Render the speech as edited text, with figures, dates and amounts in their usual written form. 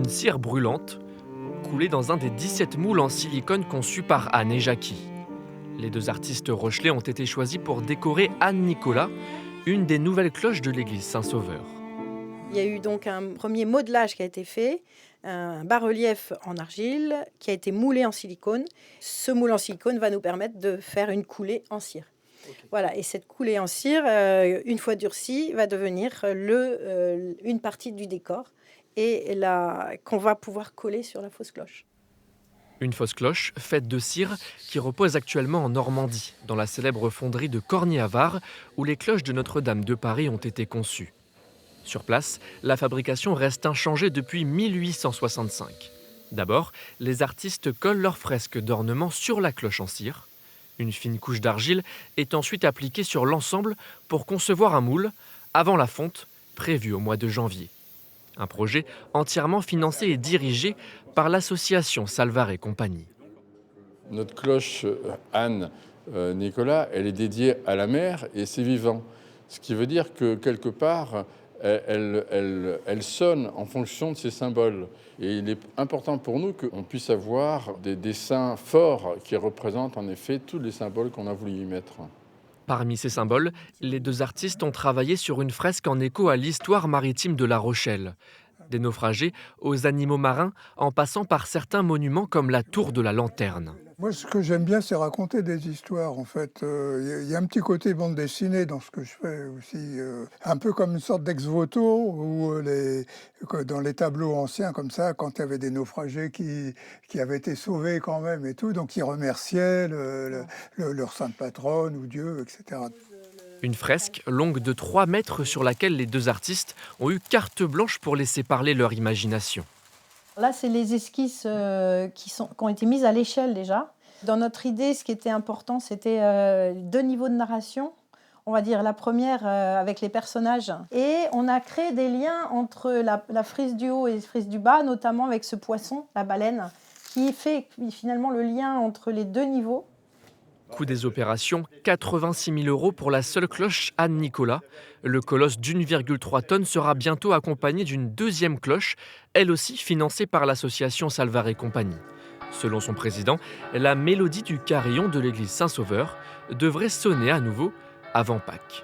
une cire brûlante, coulée dans un des 17 moules en silicone conçus par Anne et Jackie. Les deux artistes rochelais ont été choisis pour décorer Anne-Nicolas, une des nouvelles cloches de l'église Saint-Sauveur. Il y a eu donc un premier modelage qui a été fait, un bas-relief en argile qui a été moulé en silicone. Ce moule en silicone va nous permettre de faire une coulée en cire. Okay. Voilà, et cette coulée en cire, une fois durcie, va devenir une partie du décor et qu'on va pouvoir coller sur la fausse cloche. Une fausse cloche faite de cire qui repose actuellement en Normandie, dans la célèbre fonderie de Cornier-à-Var, où les cloches de Notre-Dame de Paris ont été conçues. Sur place, la fabrication reste inchangée depuis 1865. D'abord, les artistes collent leurs fresques d'ornement sur la cloche en cire. Une fine couche d'argile est ensuite appliquée sur l'ensemble pour concevoir un moule, avant la fonte, prévue au mois de janvier. Un projet entièrement financé et dirigé par l'association Salvare et compagnie. Notre cloche Anne-Nicolas, elle est dédiée à la mer et ses vivants. Ce qui veut dire que quelque part, elle sonne en fonction de ces symboles. Et il est important pour nous qu'on puisse avoir des dessins forts qui représentent en effet tous les symboles qu'on a voulu y mettre. Parmi ces symboles, les deux artistes ont travaillé sur une fresque en écho à l'histoire maritime de La Rochelle. Des naufragés aux animaux marins, en passant par certains monuments comme la tour de la Lanterne. Moi, ce que j'aime bien, c'est raconter des histoires, en fait. Y a un petit côté bande dessinée dans ce que je fais aussi. Un peu comme une sorte d'ex-voto, où dans les tableaux anciens, comme ça, quand il y avait des naufragés qui avaient été sauvés quand même et tout, donc ils remerciaient leur sainte patronne ou Dieu, etc. Une fresque longue de 3 mètres sur laquelle les deux artistes ont eu carte blanche pour laisser parler leur imagination. Là, c'est les esquisses qui ont été mises à l'échelle déjà. Dans notre idée, ce qui était important, c'était 2 niveaux de narration. On va dire la première avec les personnages. Et on a créé des liens entre la frise du haut et la frise du bas, notamment avec ce poisson, la baleine, qui fait finalement le lien entre les 2 niveaux. Coût des opérations, 86 000 € pour la seule cloche Anne-Nicolas. Le colosse d'1,3 tonnes sera bientôt accompagné d'une deuxième cloche, elle aussi financée par l'association Salvare et compagnie. Selon son président, la mélodie du carillon de l'église Saint-Sauveur devrait sonner à nouveau avant Pâques.